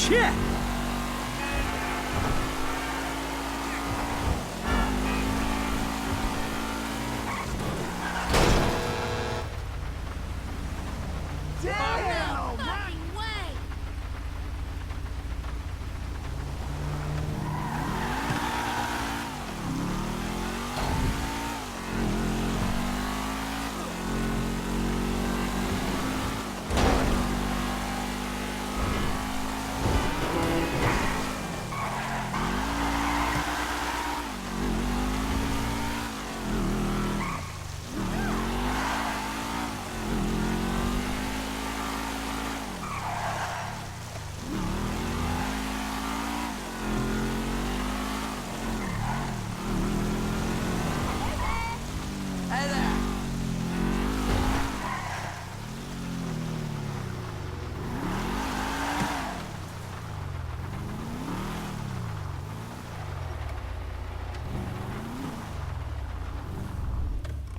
Shit! Damn! Fucking way!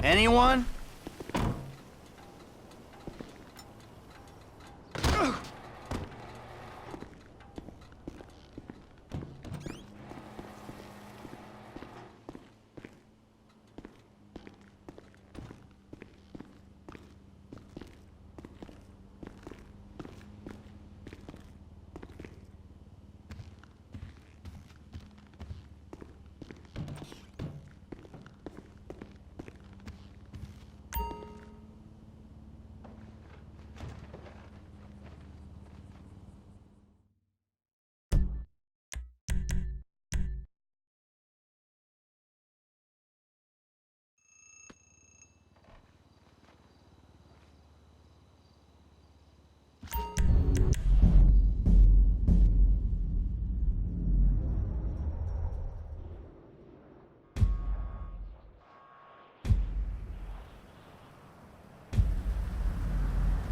Anyone?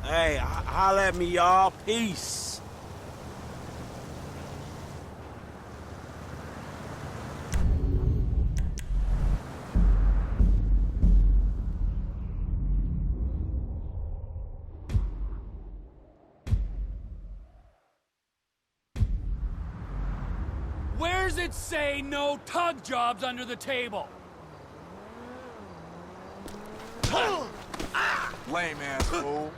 Hey, holla at me, y'all. Peace. Where's it say no tug jobs under the table? Lame ass fool.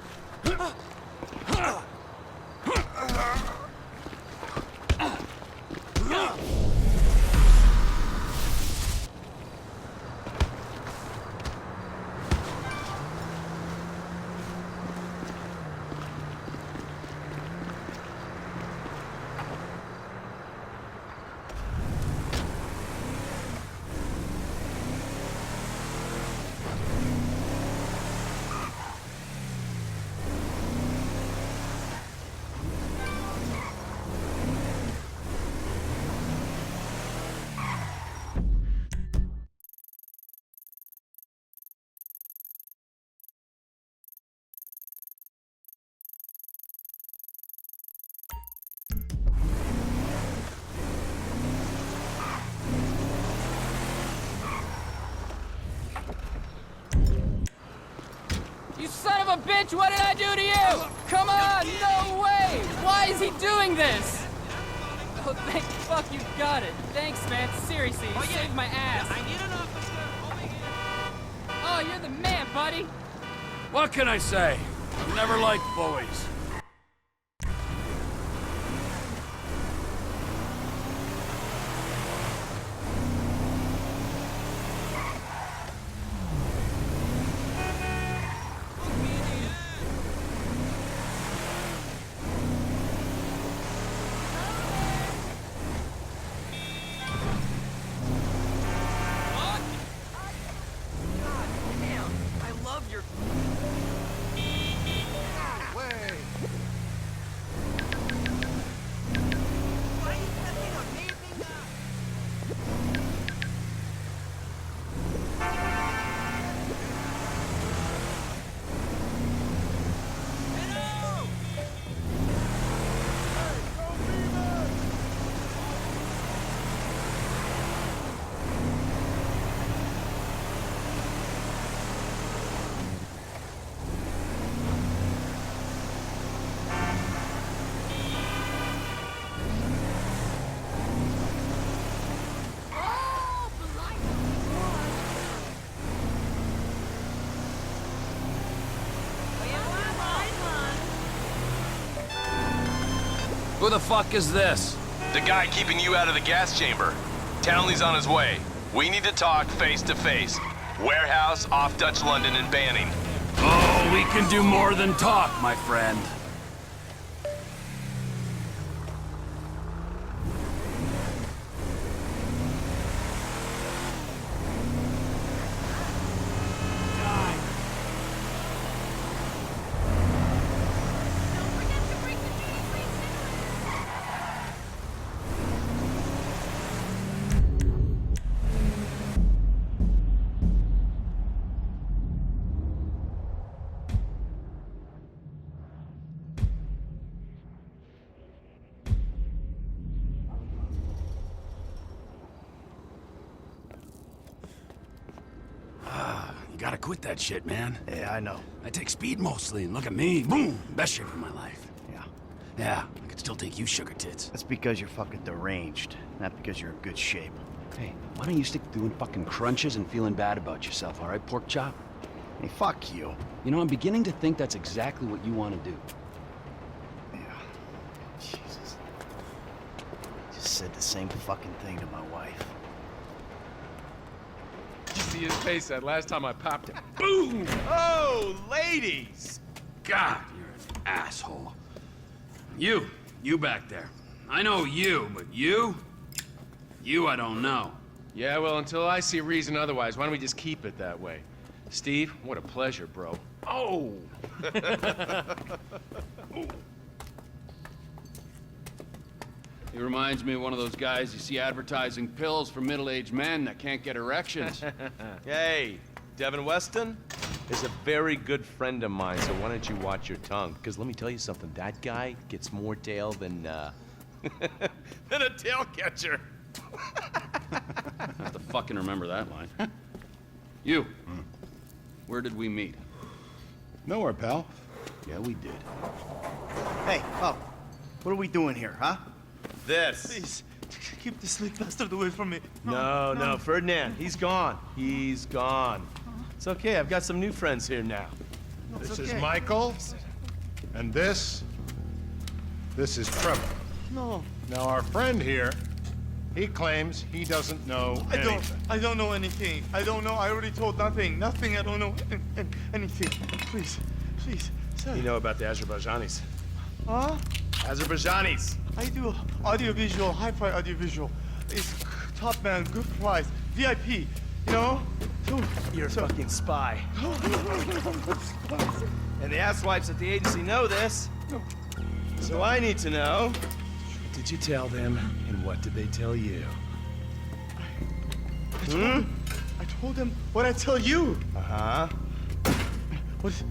You son of a bitch, what did I do to you? Come on, no way! Why is he doing this? Oh, thank fuck you got it. Thanks, man. Seriously, you saved my ass. I need an officer over here. Oh, you're the man, buddy. What can I say? Never liked bullies. Who the fuck is this? The guy keeping you out of the gas chamber. Townley's on his way. We need to talk face to face. Warehouse off Dutch London and Banning. Oh, we can do more than talk, my friend. You gotta quit that shit, man. Yeah, I know. I take speed mostly, and look at me. Boom! Best shape of my life. Yeah. Yeah, I could still take you, sugar tits. That's because you're fucking deranged, not because you're in good shape. Hey, why don't you stick to doing fucking crunches and feeling bad about yourself, all right, pork chop? Hey, fuck you. You know, I'm beginning to think that's exactly what you want to do. Yeah. Jesus. Just said the same fucking thing to my wife. You see his face that last time I popped it. Boom! Oh, ladies! God, you're an asshole. You back there. I know you, but you I don't know. Yeah, well, until I see reason otherwise, why don't we just keep it that way? Steve, what a pleasure, bro. Oh! He reminds me of one of those guys you see advertising pills for middle-aged men that can't get erections. Hey, Devin Weston is a very good friend of mine, so why don't you watch your tongue? Because let me tell you something, that guy gets more tail than, than a tail catcher. I have to fucking remember that line. You, where did we meet? Nowhere, pal. Yeah, we did. Hey, oh, what are we doing here, huh? This. Please, keep this sleep bastard away from me. No, Ferdinand, he's gone. He's gone. It's okay, I've got some new friends here now. This is Michael, and this is Trevor. No, Now, our friend here, he claims he doesn't know anything. I don't know anything. I don't know. I already told nothing. Nothing. I don't know anything. Please, sir. You know about the Azerbaijanis. Huh? Azerbaijanis. I do audiovisual, hi-fi audiovisual. It's top man, good price, VIP. You know? You're a fucking spy. And the asswipes at the agency know this. So I need to know, what did you tell them, and what did they tell you? I told them what I tell you. Uh-huh. What?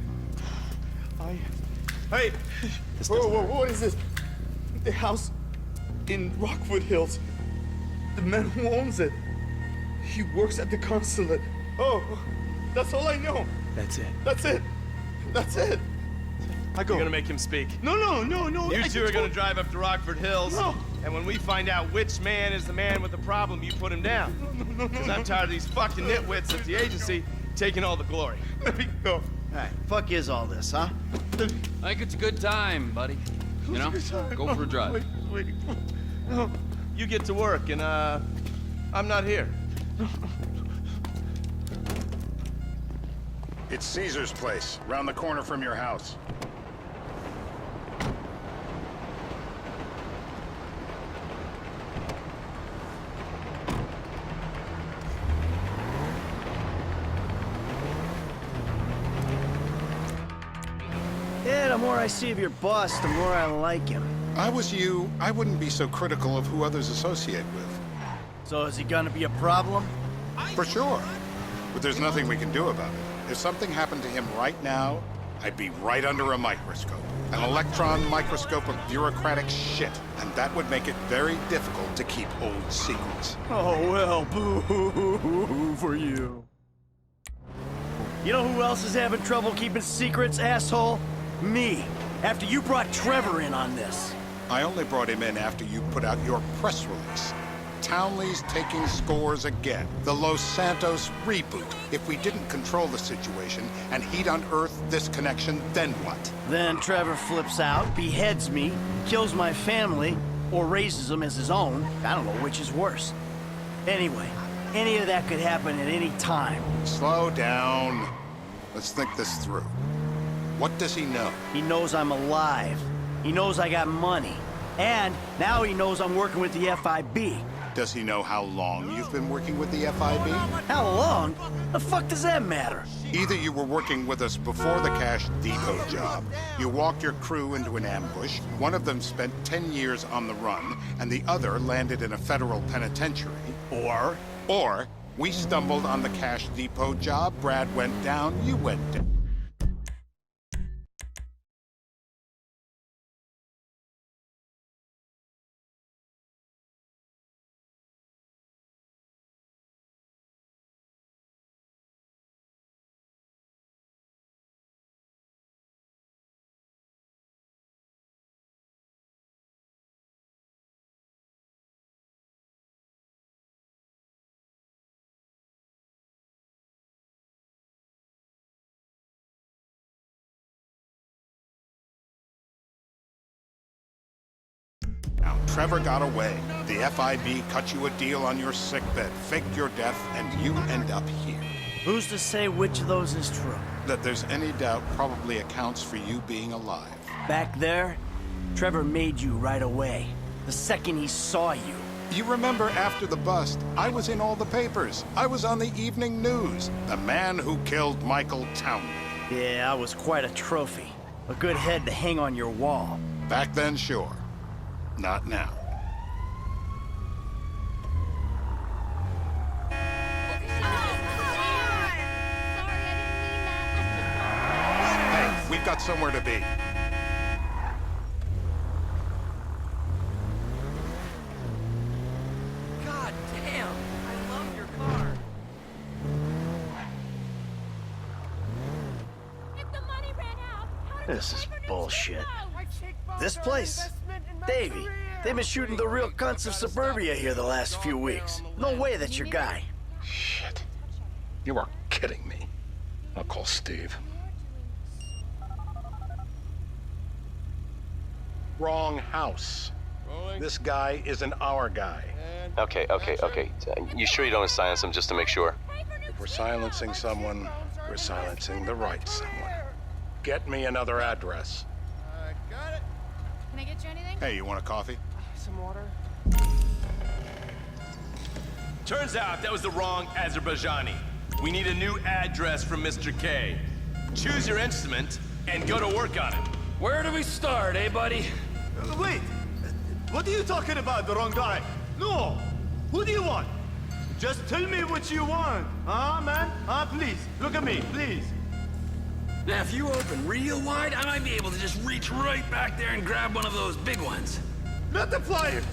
Hey! Whoa, what is this? The house in Rockwood Hills. The man who owns it. He works at the consulate. Oh, that's all I know. That's it. That's it. I go. You're gonna make him speak. No. You two are gonna drive up to Rockford Hills. No. And when we find out which man is the man with the problem, you put him down. No. Because I'm tired of these fucking nitwits at the agency taking all the glory. Let me go. All right, fuck is all this, huh? I think it's a good time, buddy. You know, go for a drive. Wait. No. You get to work, and I'm not here. It's Caesar's place, round the corner from your house. Yeah, the more I see of your boss, the more I like him. I was you, I wouldn't be so critical of who others associate with. So is he gonna be a problem? For sure. But there's nothing we can do about it. If something happened to him right now, I'd be right under a microscope. An electron microscope of bureaucratic shit. And that would make it very difficult to keep old secrets. Oh, well, boo for you. You know who else is having trouble keeping secrets, asshole? Me. After you brought Trevor in on this. I only brought him in after you put out your press release. Townley's taking scores again. The Los Santos reboot. If we didn't control the situation and he'd unearthed this connection, then what? Then Trevor flips out, beheads me, kills my family, or raises them as his own. I don't know which is worse. Anyway, any of that could happen at any time. Slow down. Let's think this through. What does he know? He knows I'm alive. He knows I got money. And now he knows I'm working with the FIB. Does he know how long you've been working with the FIB? How long? The fuck does that matter? Either you were working with us before the cash depot job, you walked your crew into an ambush, one of them spent 10 years on the run, and the other landed in a federal penitentiary. Or we stumbled on the cash depot job, Brad went down, you went down. Trevor got away. The FIB cut you a deal on your sickbed, faked your death, and you end up here. Who's to say which of those is true? That there's any doubt probably accounts for you being alive. Back there, Trevor made you right away. The second he saw you. You remember after the bust, I was in all the papers. I was on the evening news. The man who killed Michael Townley. Yeah, I was quite a trophy. A good head to hang on your wall. Back then, sure. Not now. Hey, we've got somewhere to be. God damn! I love your car. If the money ran out, how did This is bullshit. know? This place? Davey, they've been shooting the real cunts of suburbia here the last few weeks. No way that's your guy. Shit. You are kidding me. I'll call Steve. Wrong house. This guy isn't our guy. Okay. You sure you don't silence him just to make sure? If we're silencing someone, we're silencing the right someone. Get me another address. Can I get you anything? Hey, you want a coffee? Some water? Turns out that was the wrong Azerbaijani. We need a new address from Mr. K. Choose your instrument and go to work on it. Where do we start, eh, buddy? Wait! What are you talking about, the wrong guy? No! Who do you want? Just tell me what you want. Huh, man? Huh, please. Look at me, please. Now, if you open real wide, I might be able to just reach right back there and grab one of those big ones. Not the pliers!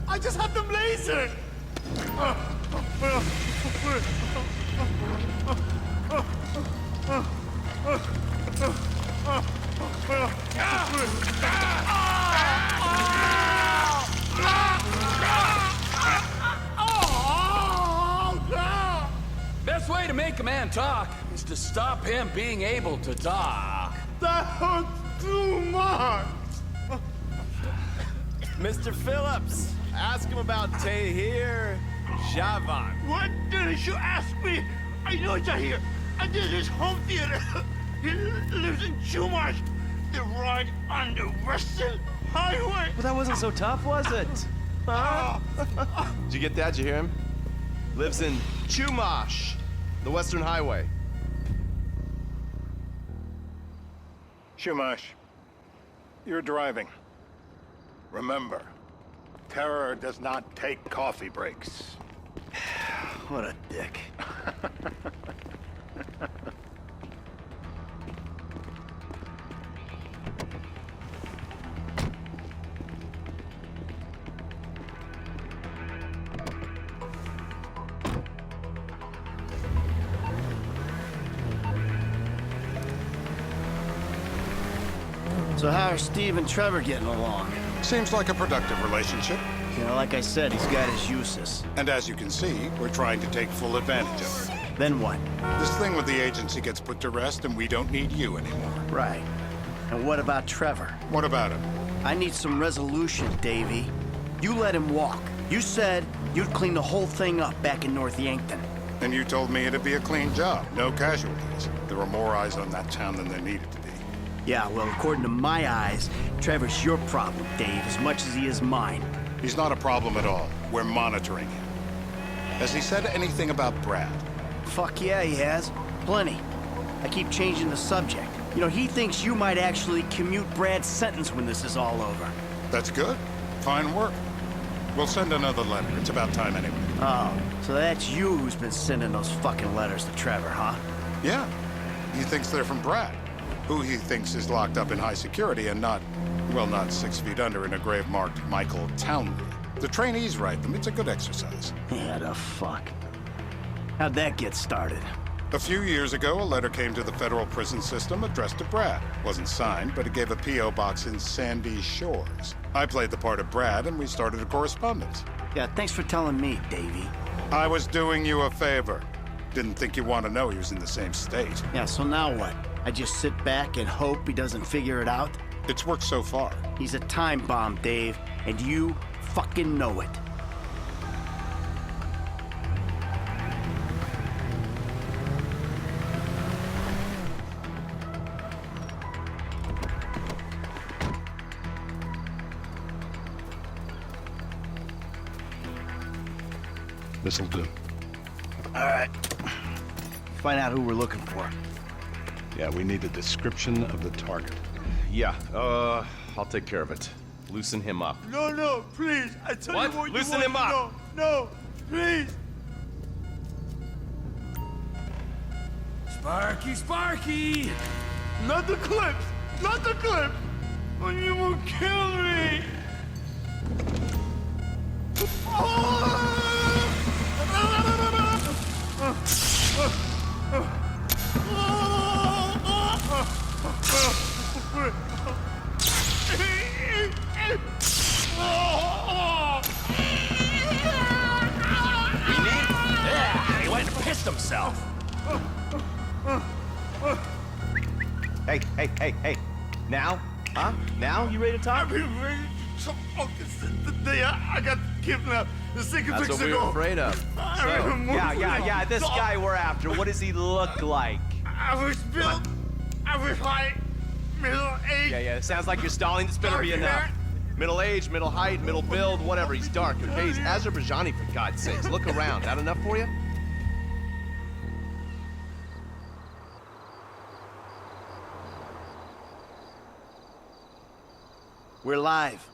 I just have them lasered! Best way to make a man talk is to stop him being able to talk. That hurts too much! Mr. Phillips, ask him about Tahir Zhaank. What didn't you ask me? I know Tahir. I did his home theater. He lives in Chumash. They ride on the Western Highway. Well, that wasn't so tough, was it? Huh? Did you get that? Did you hear him? Lives in Chumash, the Western Highway. Chumash, you're driving. Remember, terror does not take coffee breaks. What a dick. So how are Steve and Trevor getting along? Seems like a productive relationship. You know, like I said, he's got his uses. And as you can see, we're trying to take full advantage of it. Then what? This thing with the agency gets put to rest and we don't need you anymore. Right. And what about Trevor? What about him? I need some resolution, Davey. You let him walk. You said you'd clean the whole thing up back in North Yankton. And you told me it'd be a clean job, no casualties. There were more eyes on that town than there needed to be. Yeah, well, according to my eyes, Trevor's your problem, Dave, as much as he is mine. He's not a problem at all. We're monitoring him. Has he said anything about Brad? Fuck yeah, he has. Plenty. I keep changing the subject. You know, he thinks you might actually commute Brad's sentence when this is all over. That's good. Fine work. We'll send another letter. It's about time anyway. Oh, so that's you who's been sending those fucking letters to Trevor, huh? Yeah. He thinks they're from Brad, who he thinks is locked up in high security and not, well, not 6 feet under in a grave marked Michael Townley. The trainees write them. It's a good exercise. Yeah, the fuck. How'd that get started? A few years ago, a letter came to the federal prison system addressed to Brad. Wasn't signed, but it gave a P.O. box in Sandy Shores. I played the part of Brad, and we started a correspondence. Yeah, thanks for telling me, Davey. I was doing you a favor. Didn't think you want to know he was in the same state. Yeah, so now what? I just sit back and hope he doesn't figure it out? It's worked so far. He's a time bomb, Dave, and you fucking know it. This'll do. All right. Find out who we're looking for. Yeah, we need a description of the target. Yeah, I'll take care of it. Loosen him up. No, please. I tell What? you what Loosen you him want. up. No, please. Sparky! Not the clips. Not the clips. Or you will kill me. Yeah, he went and pissed himself. Hey. Now? Huh? Now? You ready to talk? I've been ready to talk since the day I got kidnapped. The second That's weeks what we ago. were afraid of. So, yeah, this guy we're after, what does he look like? I was built. I was high, middle age. Yeah, it sounds like you're stalling. This better be enough. Middle age, middle height, middle build, whatever. He's dark, okay? He's Azerbaijani, for God's sakes. Look around. That enough for you? We're live.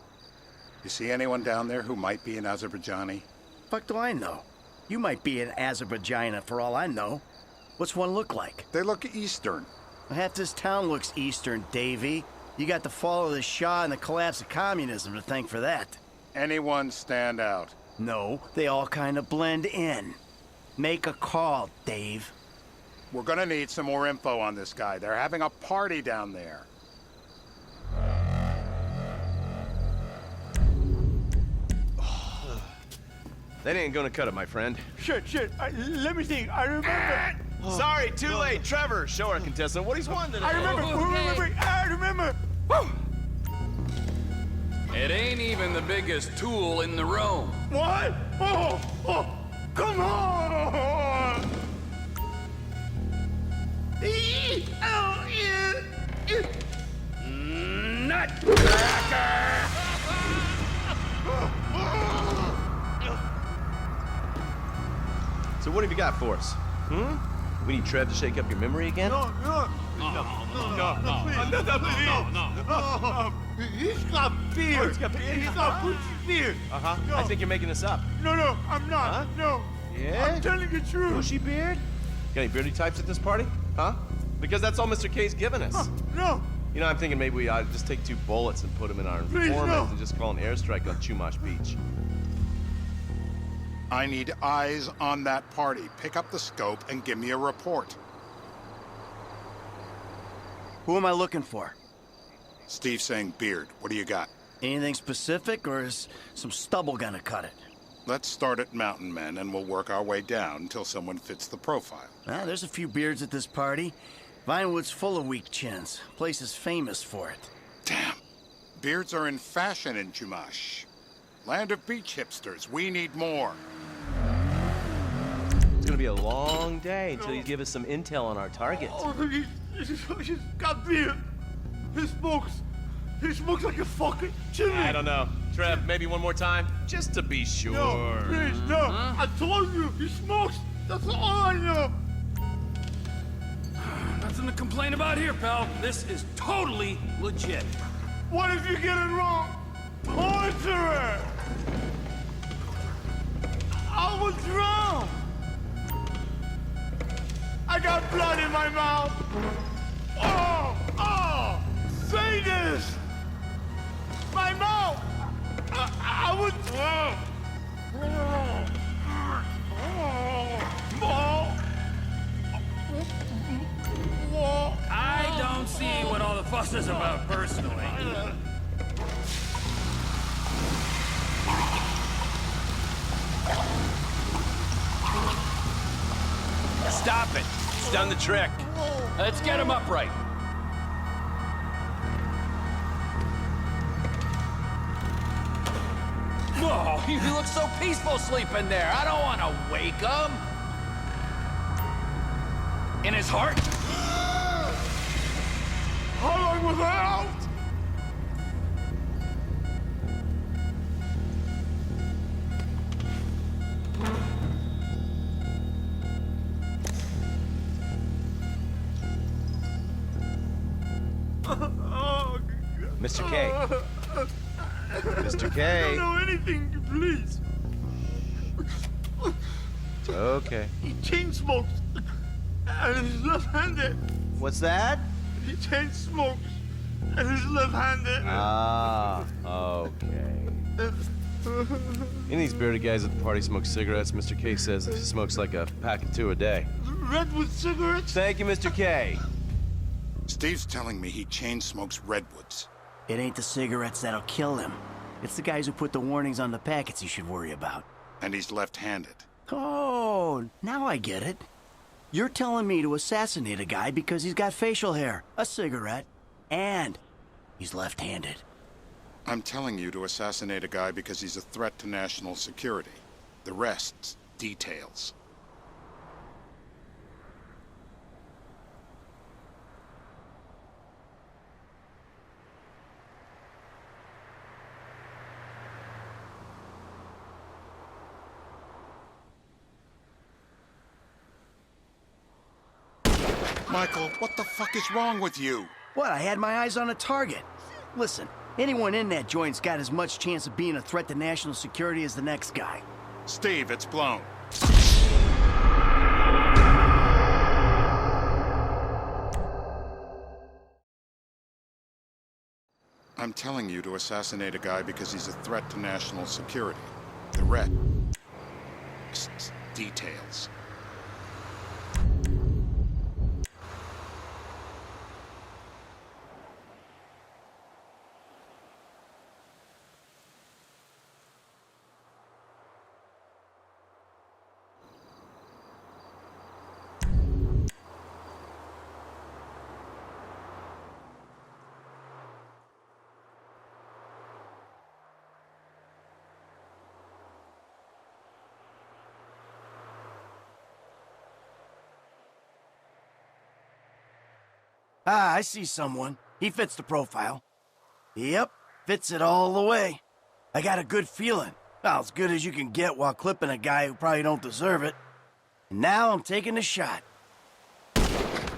You see anyone down there who might be an Azerbaijani? Fuck do I know? You might be an Azerbaijana for all I know. What's one look like? They look Eastern. Half this town looks Eastern, Davey. You got the fall of the Shah and the collapse of communism to thank for that. Anyone stand out? No, they all kind of blend in. Make a call, Dave. We're gonna need some more info on this guy. They're having a party down there. That ain't gonna cut it, my friend. Shit. Let me think. I remember. Sorry, too late. Trevor, show our contestant what he's won today. I remember. Okay. I remember. It ain't even the biggest tool in the room. What? Oh, come on! Nutcracker! So what have you got for us? We need Trev to shake up your memory again? No. He's got fear. He's got fear. Uh-huh. No. I think you're making this up. No, I'm not. Huh? No. Yeah? I'm telling the truth. Bushy beard? Got any beardy types at this party? Huh? Because that's all Mr. K's given us. No. You know, I'm thinking maybe we ought to just take 2 bullets and put them in our Please, informant no. and just call an airstrike on Chumash Beach. I need eyes on that party. Pick up the scope and give me a report. Who am I looking for? Steve saying beard. What do you got? Anything specific, or is some stubble gonna cut it? Let's start at mountain men, and we'll work our way down until someone fits the profile. There's a few beards at this party. Vinewood's full of weak chins. Place is famous for it. Damn. Beards are in fashion in Chumash. Land of beach hipsters. We need more. It's gonna be a long day until you give us some intel on our target. Oh, he's got beard. He smokes like a fucking chimney. I don't know. Trev, maybe one more time? Just to be sure. No, please, no. I told you, he smokes. That's all I know. Nothing to complain about here, pal. This is totally legit. What if you get it wrong? Torture it! I will drown! I got blood in my mouth! Oh! Say this! My mouth! I would... I don't see what all the fuss is about personally. Stop it! It's done the trick. Let's get him upright. Oh, he looks so peaceful sleeping there. I don't want to wake him. In his heart? How long was I out? Mr. K. Mr. K. I don't know anything, please. It's okay. He chain smokes. And he's left-handed. What's that? He chain smokes. And he's left-handed. Ah, okay. Any of these bearded guys at the party smoke cigarettes. Mr. K says he smokes like a pack of 2 a day. Redwood cigarettes? Thank you, Mr. K. Steve's telling me he chain smokes redwoods. It ain't the cigarettes that'll kill him. It's the guys who put the warnings on the packets he should worry about. And he's left-handed. Oh, now I get it. You're telling me to assassinate a guy because he's got facial hair, a cigarette, and he's left-handed. I'm telling you to assassinate a guy because he's a threat to national security. The rest's details. Michael, what the fuck is wrong with you? What, I had my eyes on a target. Listen, anyone in that joint's got as much chance of being a threat to national security as the next guy. Steve, it's blown. I'm telling you to assassinate a guy because he's a threat to national security. The rest... details. Ah, I see someone. He fits the profile. Yep, fits it all the way. I got a good feeling. Well, as good as you can get while clipping a guy who probably don't deserve it. And now I'm taking the shot.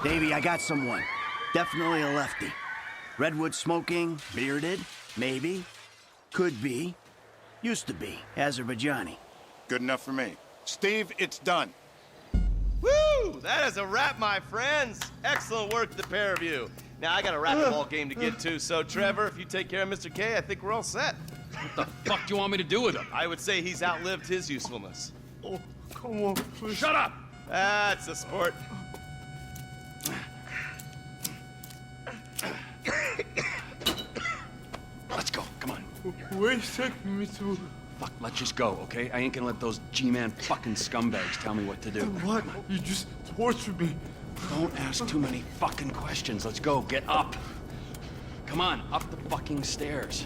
Davey, I got someone. Definitely a lefty. Redwood smoking, bearded, maybe. Could be. Used to be. Azerbaijani. Good enough for me. Steve, it's done. Woo! That is a wrap, my friends. Excellent work, the pair of you. Now, I got a racquetball game to get to, so Trevor, if you take care of Mr. K, I think we're all set. What the fuck do you want me to do with him? I would say he's outlived his usefulness. Oh, come on, please. Shut up! That's a sport. Let's go, come on. Where's taking me to? Fuck, let's just go, okay? I ain't gonna let those G-Man fucking scumbags tell me what to do. What? You just tortured me. Don't ask too many fucking questions. Let's go, get up. Come on, up the fucking stairs.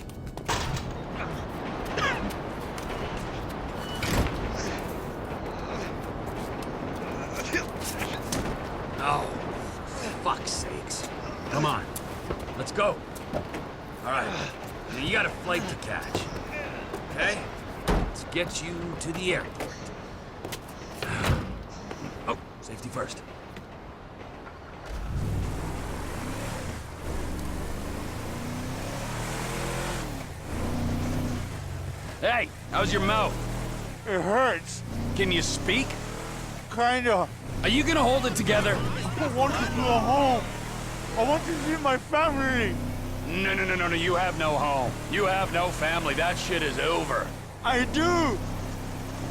Oh, fuck's sakes. Come on, let's go. All right, now you got a flight to catch, okay? Let's get you to the airport. Oh, safety first. Hey, how's your mouth? It hurts. Can you speak? Kinda. Are you gonna hold it together? I want to go home. I want to see my family. No, you have no home. You have no family. That shit is over. I do.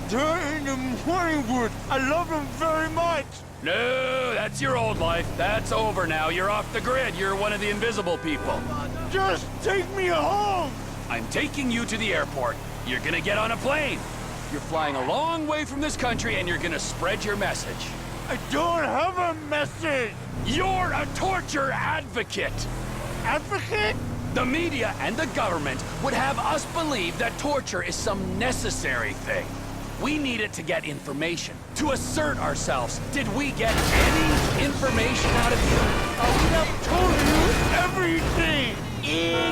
They're in the morning wood. I love them very much. No, that's your old life. That's over now. You're off the grid. You're one of the invisible people. Just take me home. I'm taking you to the airport. You're gonna get on a plane. You're flying a long way from this country and you're gonna spread your message. I don't have a message. You're a torture advocate. Advocate? The media and the government would have us believe that torture is some necessary thing. We need it to get information, to assert ourselves. Did we get any information out of you? I would have told you everything.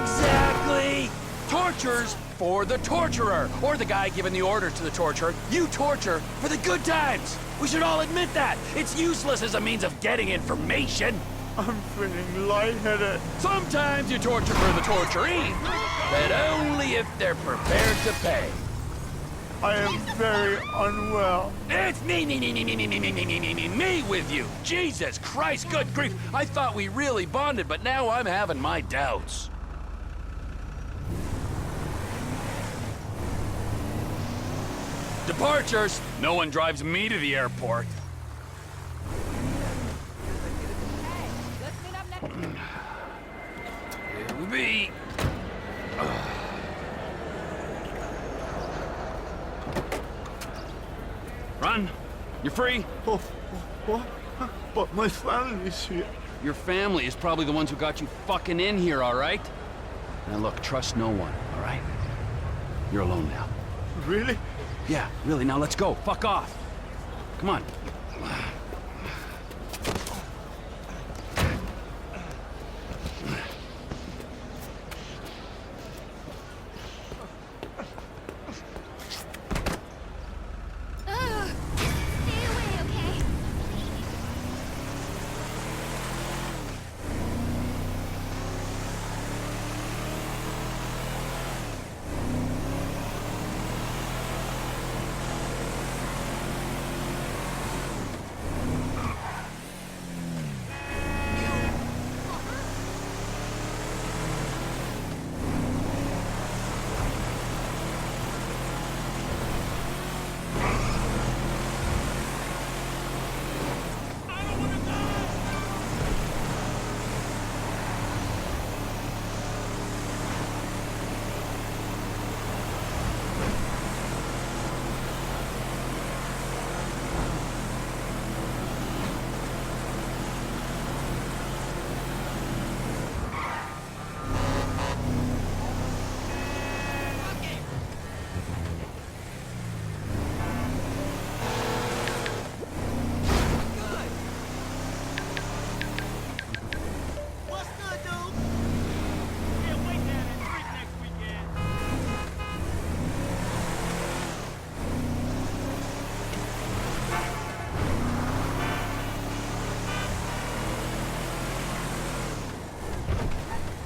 Exactly. Torture's for the torturer, or the guy giving the orders to the torturer. You torture for the good times. We should all admit that. It's useless as a means of getting information. I'm feeling lightheaded. Sometimes you torture for the torturee, but only if they're prepared to pay. I am very unwell. It's me with you. Jesus Christ, good grief. I thought we really bonded, but now I'm having my doubts. Departures. No one drives me to the airport. Here we be. Run. You're free. Oh, what? But my family's here. Your family is probably the ones who got you fucking in here, all right? Now look, trust no one, all right? You're alone now. Really? Yeah, really. Now let's go. Fuck off. Come on. Stay away, okay?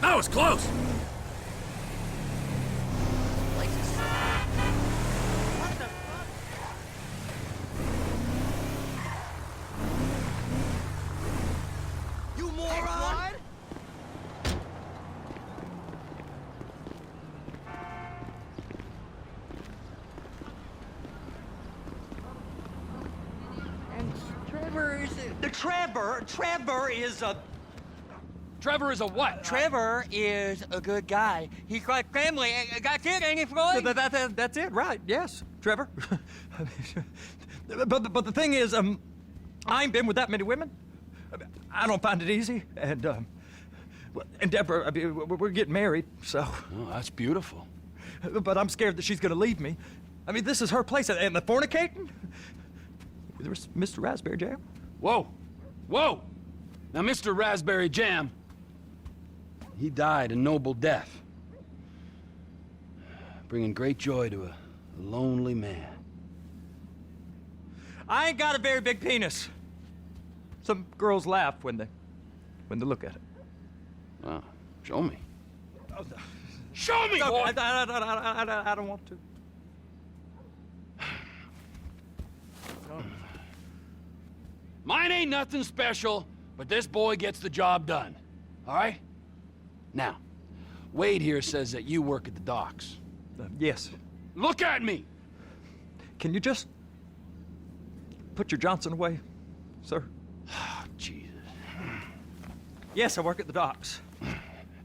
That was close. You moron! And Trevor is... Trevor is a... Trevor is a what? Trevor is a good guy. He's like family. That's it, ain't it, Floyd? That's it, right? Yes, Trevor. but the thing is, I ain't been with that many women. I don't find it easy, and Deborah, I mean, we're getting married, so. Oh, that's beautiful. But I'm scared that she's gonna leave me. I mean, this is her place, and the fornicating with Mr. Raspberry Jam. Whoa, whoa! Now, Mr. Raspberry Jam, he died a noble death, bringing great joy to a lonely man. I ain't got a very big penis. Some girls laugh when they look at it. Wow, show me. Oh, Show me, boy! I don't want to. Mine ain't nothing special, but this boy gets the job done. All right? Now, Wade here says that you work at the docks. Yes. Look at me! Can you just put your Johnson away, sir? Oh, Jesus. Yes, I work at the docks.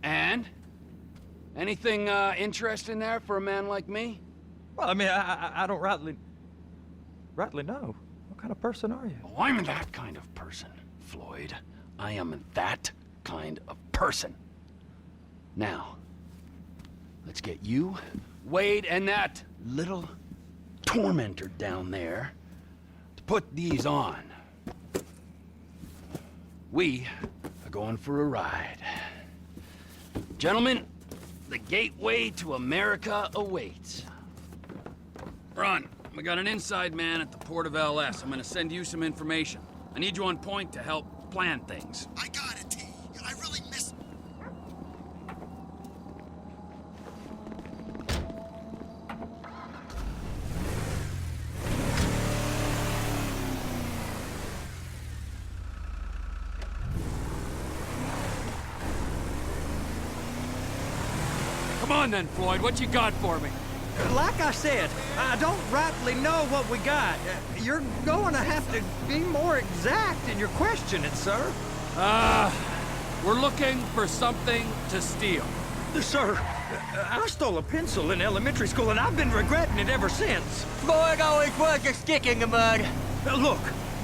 And? Anything interesting there for a man like me? Well, I mean, I don't rightly know. What kind of person are you? Oh, I'm that kind of person, Floyd. I am that kind of person. Now, let's get you, Wade, and that little tormentor down there to put these on. We are going for a ride. Gentlemen, the gateway to America awaits. Ron, we got an inside man at the port of LS. I'm gonna send you some information. I need you on point to help plan things. I got it, T. I really miss... Come on then, Floyd, what you got for me? Like I said, I don't rightly know what we got. You're going to have to be more exact in your questioning, sir. We're looking for something to steal. Sir, I stole a pencil in elementary school, and I've been regretting it ever since. Floyd always was a stick in the mud. Look,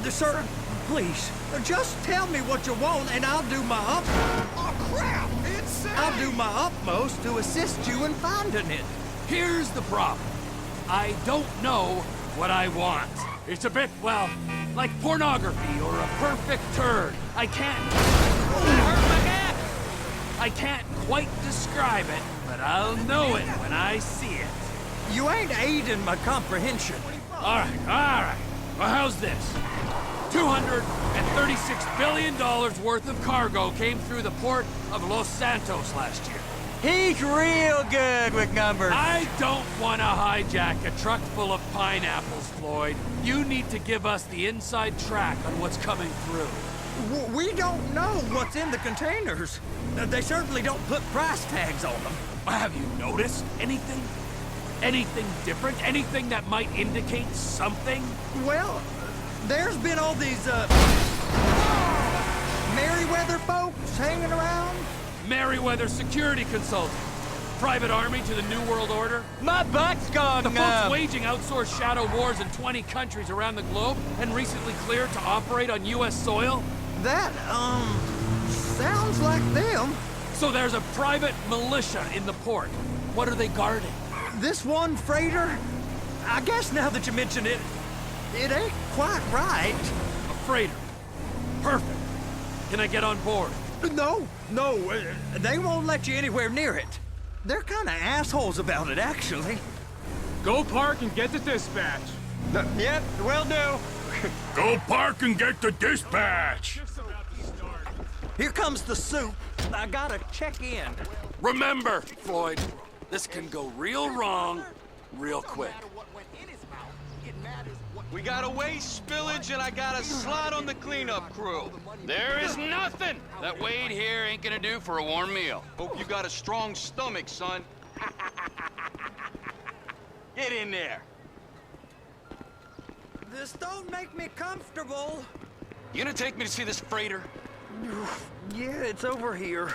sir, please, just tell me what you want, and I'll do my utmost. Oh, crap! Insane! I'll do my utmost to assist you in finding it. Here's the problem. I don't know what I want. It's a bit, well, like pornography or a perfect turd. I can't quite describe it, but I'll know it when I see it. You ain't aiding my comprehension. All right. Well, how's this? $236 billion worth of cargo came through the port of Los Santos last year. He's real good with numbers. I don't want to hijack a truck full of pineapples, Floyd. You need to give us the inside track on what's coming through. We don't know what's in the containers. They certainly don't put price tags on them. Have you noticed anything? Anything different? Anything that might indicate something? Well, there's been all these, Merryweather folks hanging around. Merryweather security consultant. Private army to the New World Order. My butt's gone The folks waging outsourced shadow wars in 20 countries around the globe and recently cleared to operate on U.S. soil. That, sounds like them. So there's a private militia in the port. What are they guarding? This one freighter? I guess now that you mention it, it ain't quite right. A freighter. Perfect. Can I get on board? No, they won't let you anywhere near it. They're kind of assholes about it, actually. Go park and get the dispatch. Yep, will do. Go park and get the dispatch! Here comes the soup. I gotta check in. Remember, Floyd, this can go real wrong real quick. We got a waste spillage and I got a slot on the cleanup crew. There is nothing that Wade here ain't gonna do for a warm meal. Hope you got a strong stomach, son. Get in there. This don't make me comfortable. You gonna take me to see this freighter? Yeah, it's over here.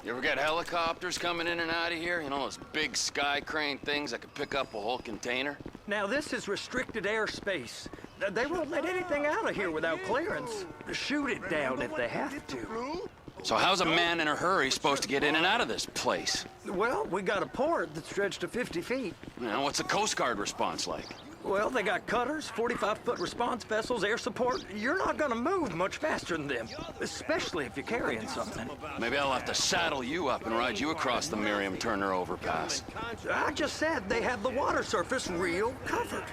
You ever get helicopters coming in and out of here? You know, those big sky crane things that could pick up a whole container? Now, this is restricted airspace. They won't let anything out of here without clearance. Shoot it down if they have to. So how's a man in a hurry supposed to get in and out of this place? Well, we got a port that's stretched to 50 feet. You know, what's the Coast Guard response like? Well, they got cutters, 45-foot response vessels, air support. You're not gonna move much faster than them, especially if you're carrying something. Maybe I'll have to saddle you up and ride you across the Miriam Turner overpass. I just said they have the water surface real covered.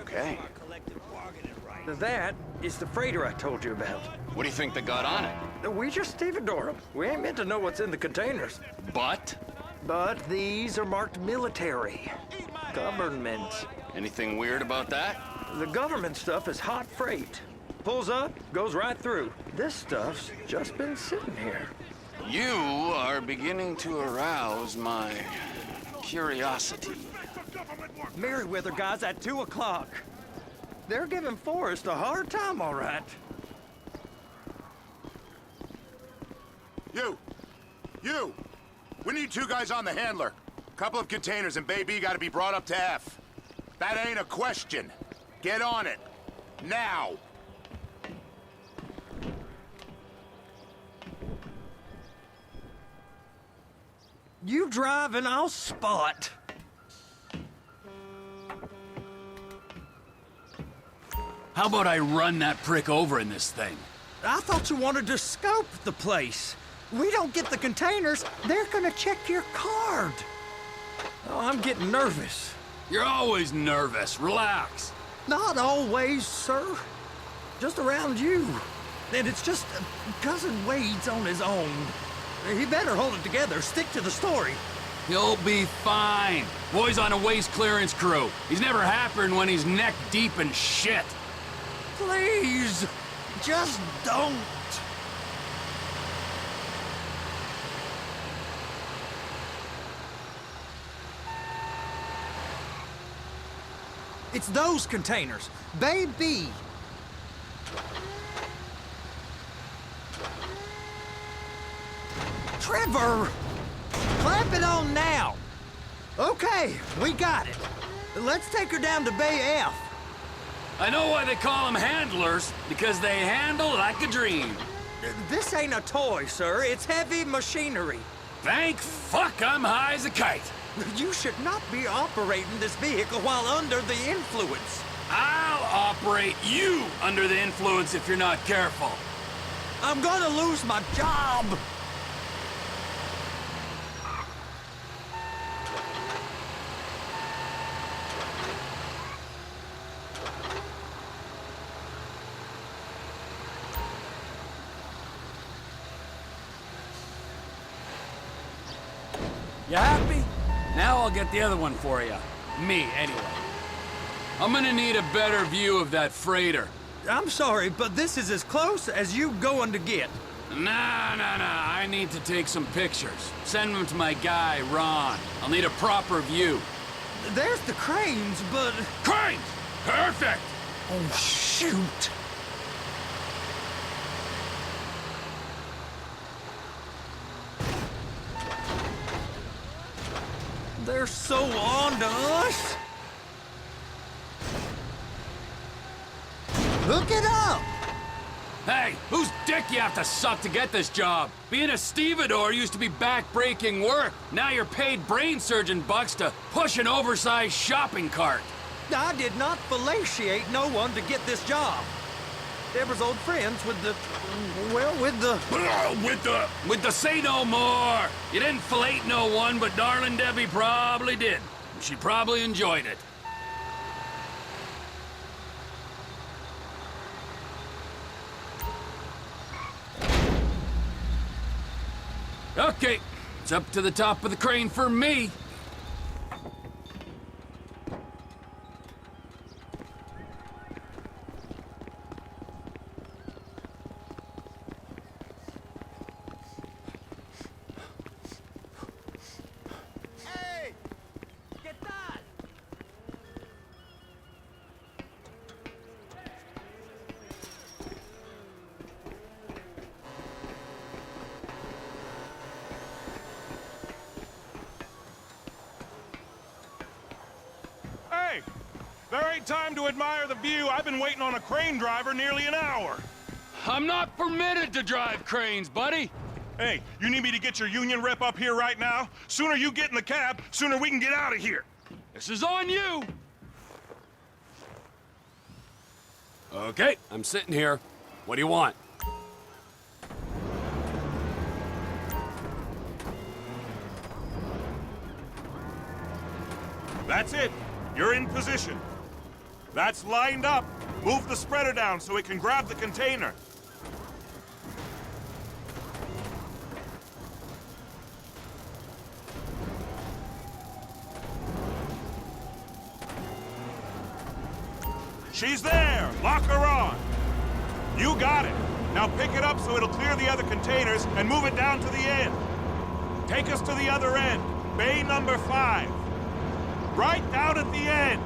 Okay. That is the freighter I told you about. What do you think they got on it? We just stevedore them. We ain't meant to know what's in the containers. But these are marked military. Government. Anything weird about that? The government stuff is hot freight. Pulls up, goes right through. This stuff's just been sitting here. You are beginning to arouse my curiosity. Merryweather guys at 2 o'clock. They're giving Forrest a hard time, all right. You! We need 2 guys on the handler. Couple of containers and Bay B gotta be brought up to F. That ain't a question. Get on it. Now! You drive and I'll spot. How about I run that prick over in this thing? I thought you wanted to scope the place. We don't get the containers, they're gonna check your card. Oh, I'm getting nervous. You're always nervous. Relax. Not always, sir. Just around you. And it's just Cousin Wade's on his own. He better hold it together, stick to the story. He'll be fine. Boy's on a waste clearance crew. He's never happier than when he's neck deep in shit. Please, just don't. It's those containers. Baby. Trevor! Clamp it on now. Okay, we got it. Let's take her down to Bay F. I know why they call them handlers, because they handle like a dream. This ain't a toy, sir. It's heavy machinery. Thank fuck I'm high as a kite. You should not be operating this vehicle while under the influence. I'll operate you under the influence if you're not careful. I'm gonna lose my job. You happy? Now I'll get the other one for you. Me, anyway. I'm gonna need a better view of that freighter. I'm sorry, but this is as close as you going to get. Nah. I need to take some pictures. Send them to my guy, Ron. I'll need a proper view. There's the cranes, but... Cranes! Perfect! Oh, shoot. They're so on to us. Hook it up! Hey, whose dick you have to suck to get this job? Being a stevedore used to be back-breaking work. Now you're paid brain surgeon bucks to push an oversized shopping cart. I did not fellatiate no one to get this job. Deborah's old friends with the... well, with the... With the say no more! You didn't fillet no one, but darling Debbie probably did. She probably enjoyed it. Okay, it's up to the top of the crane for me. Hey! There ain't time to admire the view. I've been waiting on a crane driver nearly an hour. I'm not permitted to drive cranes, buddy. Hey, you need me to get your union rep up here right now? Sooner you get in the cab, sooner we can get out of here. This is on you. Okay, I'm sitting here. What do you want? That's it. You're in position. That's lined up. Move the spreader down so it can grab the container. She's there! Lock her on! You got it! Now pick it up so it'll clear the other containers and move it down to the end. Take us to the other end. Bay number 5. Right down at the end.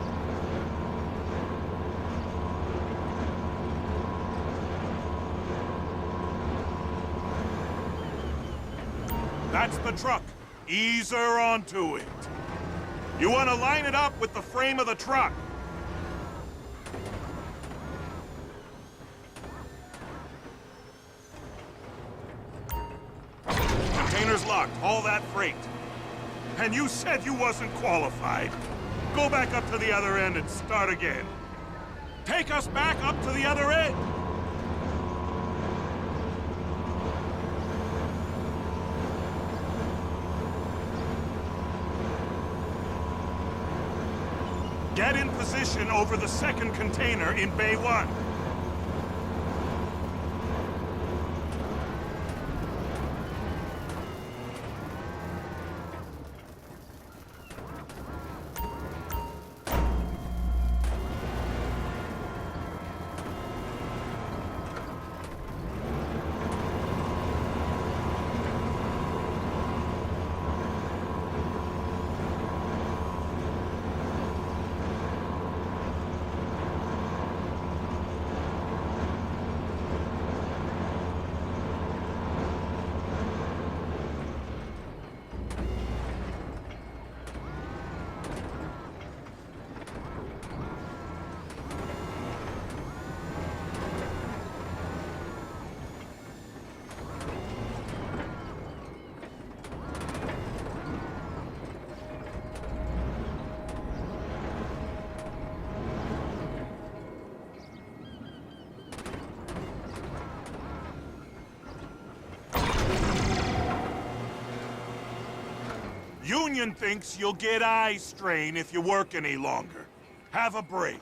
That's the truck. Ease her onto it. You want to line it up with the frame of the truck. Container's locked. All that freight. And you said you wasn't qualified. Go back up to the other end and start again. Take us back up to the other end. Get in position over the second container in Bay 1. Union thinks you'll get eye strain if you work any longer. Have a break.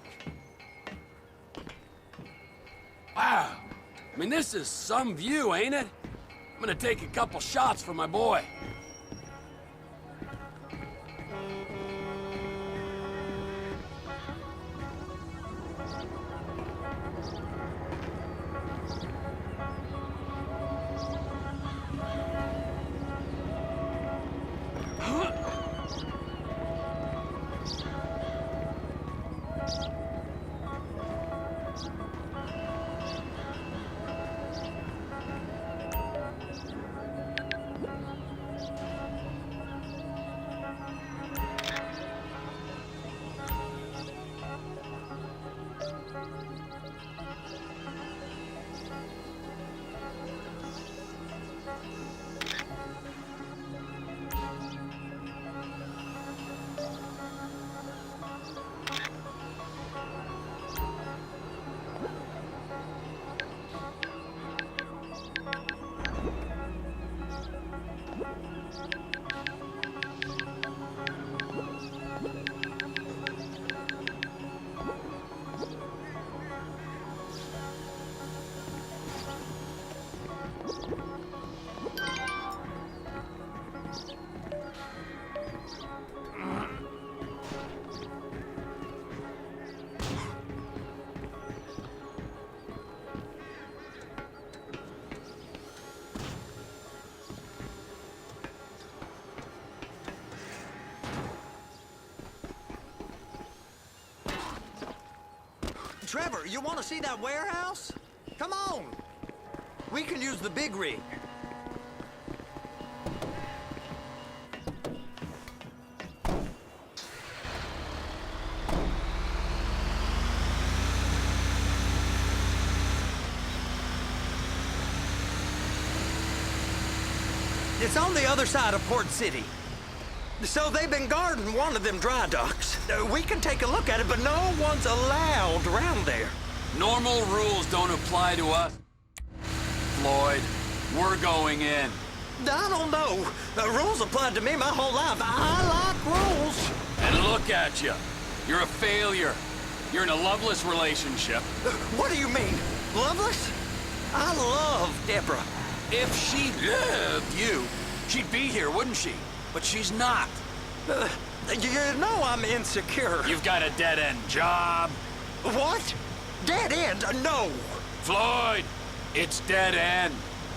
Wow. I mean, this is some view, ain't it? I'm gonna take a couple shots for my boy. Trevor, you want to see that warehouse? Come on. We can use the big rig. It's on the other side of Port City. So they've been guarding one of them dry docks. We can take a look at it, but no one's allowed around there. Normal rules don't apply to us. Floyd, we're going in. I don't know. Rules applied to me my whole life. I like rules. And look at you. You're a failure. You're in a loveless relationship. What do you mean? Loveless? I love Deborah. If she loved you, she'd be here, wouldn't she? But she's not. You know I'm insecure. You've got a dead-end job. What? Dead end? No. Floyd, it's dead end.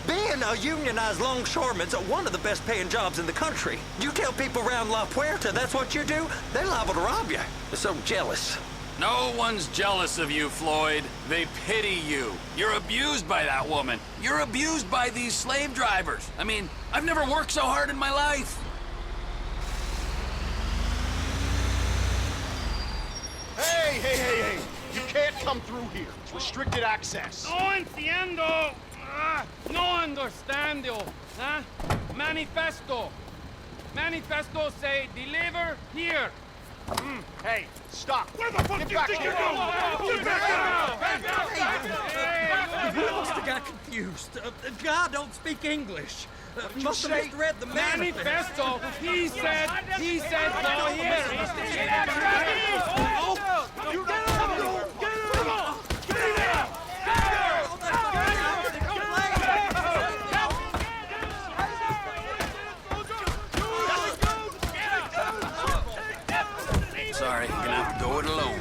Being a unionized longshoreman's one of the best paying jobs in the country. You tell people around La Puerta that's what you do, they're liable to rob you. They're so jealous. No one's jealous of you, Floyd. They pity you. You're abused by that woman. You're abused by these slave drivers. I mean, I've never worked so hard in my life. Hey! You can't come through here. It's restricted access. No entiendo. No understando. Huh? Manifesto. Manifesto say deliver here. Hey, stop. Where the fuck Get do back you think here. you're going? Get back out! You must have got confused. God don't speak English. Must have misread the Manifesto. He said go here. You get out! Sorry, you're gonna have to go it alone.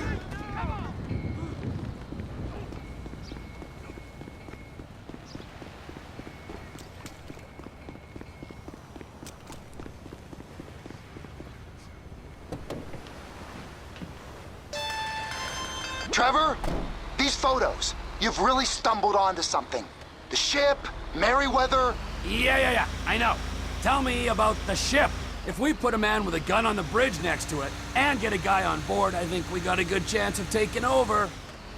Trevor, these photos, you've really stumbled onto something. The ship, Merryweather. Yeah, I know. Tell me about the ship. If we put a man with a gun on the bridge next to it and get a guy on board, I think we got a good chance of taking over.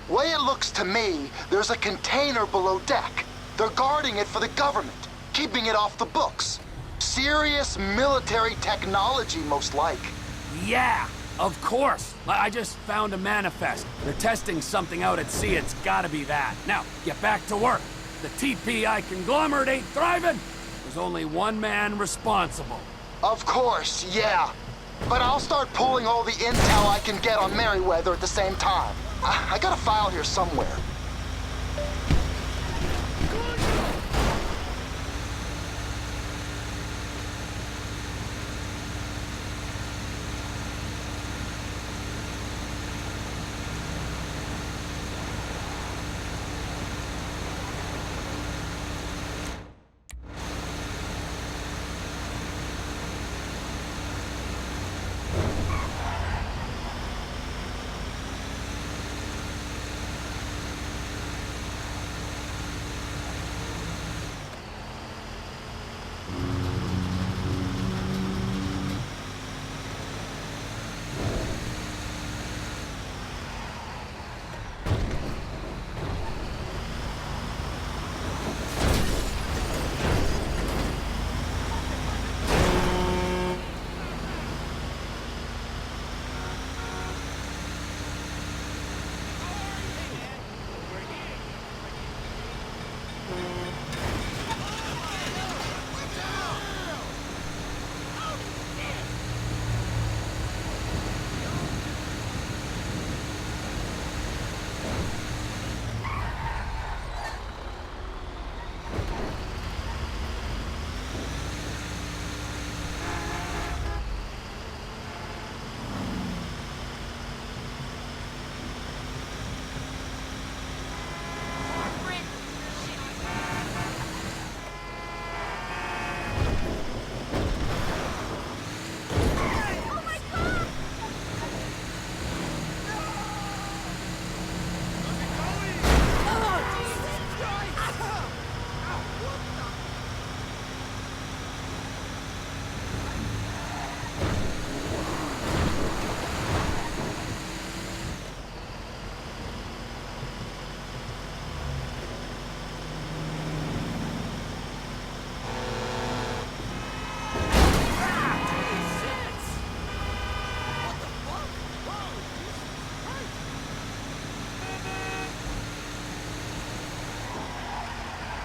Way it looks to me, there's a container below deck. They're guarding it for the government, keeping it off the books. Serious military technology, most like. Yeah, of course. I just found a manifest. They're testing something out at sea. It's gotta be that. Now, get back to work. The TPI conglomerate ain't thriving. There's only one man responsible. Of course, yeah. But I'll start pulling all the intel I can get on Merryweather at the same time. I got a file here somewhere.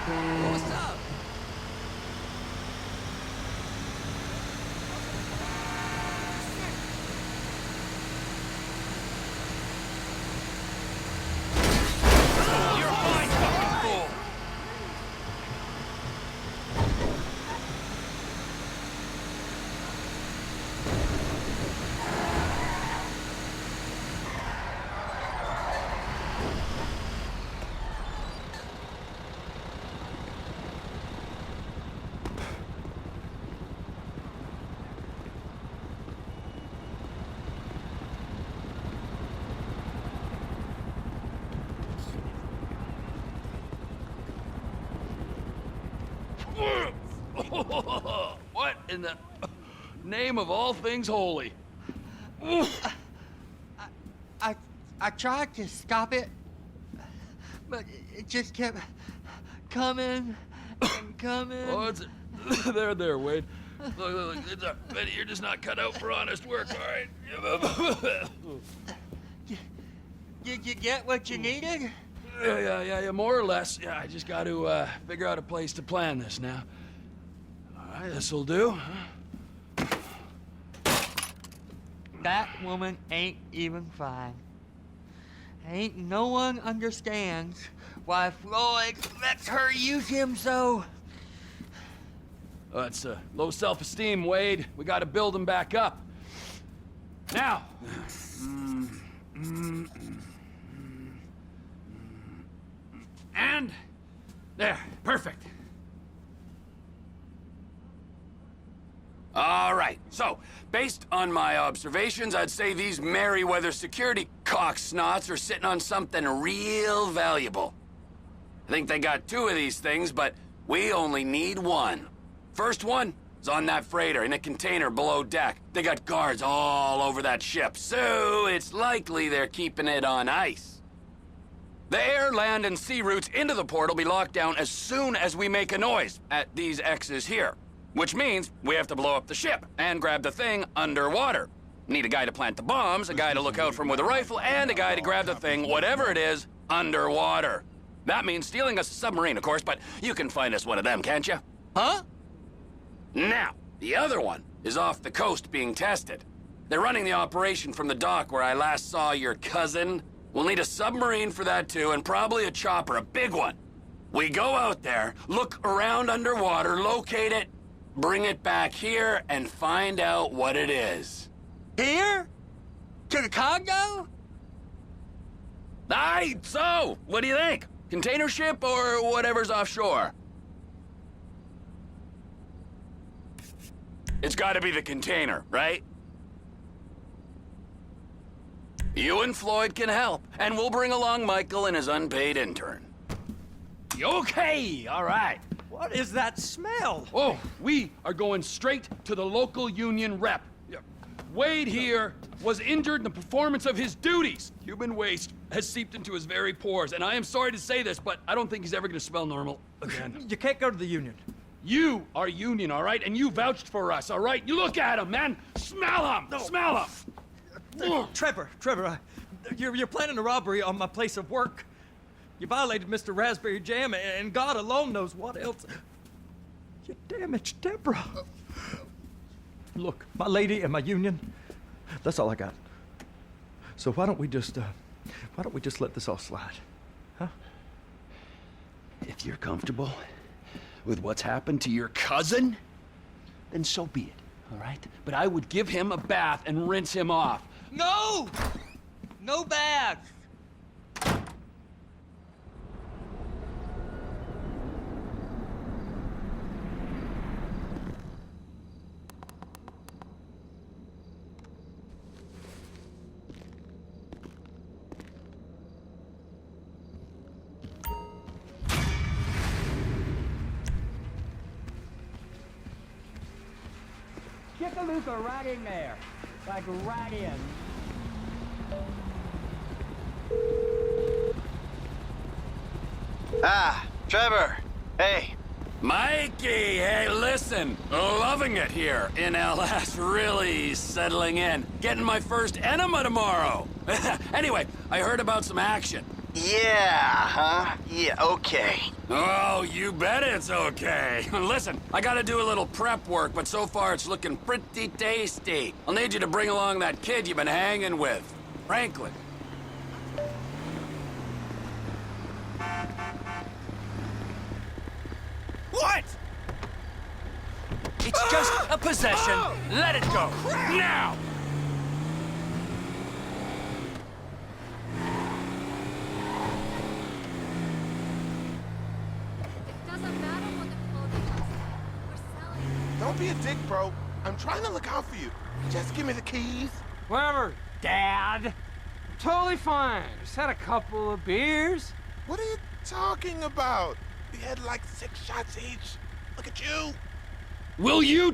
What's up? What in the name of all things holy? I tried to stop it, but it just kept coming and coming. Oh, it's there, Wade. Look, it's a pity you're just not cut out for honest work, all right? Did you get what you needed? Yeah, more or less. Yeah, I just got to figure out a place to plan this now. All right, this'll do. That woman ain't even fine. Ain't no one understands why Floyd lets her use him so. Oh, that's low self-esteem, Wade. We got to build him back up. Now. And there, perfect. All right, so based on my observations, I'd say these Merryweather security cocksnots are sitting on something real valuable. I think they got 2 of these things, but we only need 1. First one is on that freighter in a container below deck. They got guards all over that ship, so it's likely they're keeping it on ice. The air, land, and sea routes into the port will be locked down as soon as we make a noise at these X's here. Which means we have to blow up the ship and grab the thing underwater. Need a guy to plant the bombs, a guy to look out for him with a rifle, and a guy to grab the thing, whatever it is, underwater. That means stealing us a submarine, of course, but you can find us one of them, can't you? Huh? Now, the other one is off the coast being tested. They're running the operation from the dock where I last saw your cousin. We'll need a submarine for that too, and probably a chopper, a big one. We go out there, look around underwater, locate it, bring it back here, and find out what it is. Here? To the Congo? Aye, so, what do you think? Container ship or whatever's offshore? It's gotta be the container, right? You and Floyd can help, and we'll bring along Michael and his unpaid intern. Okay, all right. What is that smell? Oh, we are going straight to the local union rep. Wade here was injured in the performance of his duties. Human waste has seeped into his very pores, and I am sorry to say this, but I don't think he's ever gonna smell normal again. You can't go to the union. You are union, all right? And you vouched for us, all right? You look at him, man. Smell him. No. Smell him. Trevor, you're planning a robbery on my place of work. You violated Mr. Raspberry Jam, and God alone knows what else. You damaged Deborah. Look, my lady and my union, that's all I got. So why don't we just let this all slide, huh? If you're comfortable with what's happened to your cousin, then so be it, all right? But I would give him a bath and rinse him off. No! No baths! Chickalooka right in there. Like right in. Ah, Trevor. Hey. Mikey, hey, listen. Loving it here in LS. Really settling in. Getting my first enema tomorrow. Anyway, I heard about some action. Yeah, huh? Yeah, okay. Oh, you bet it's okay. Listen, I gotta do a little prep work, but so far it's looking pretty tasty. I'll need you to bring along that kid you've been hanging with, Franklin. What? It's just a possession. Let it go. Now! Don't be a dick, bro. I'm trying to look out for you. Just give me the keys. Whatever, Dad. I'm totally fine. Just had a couple of beers. What are you talking about? We had like 6 shots each. Look at you. Will you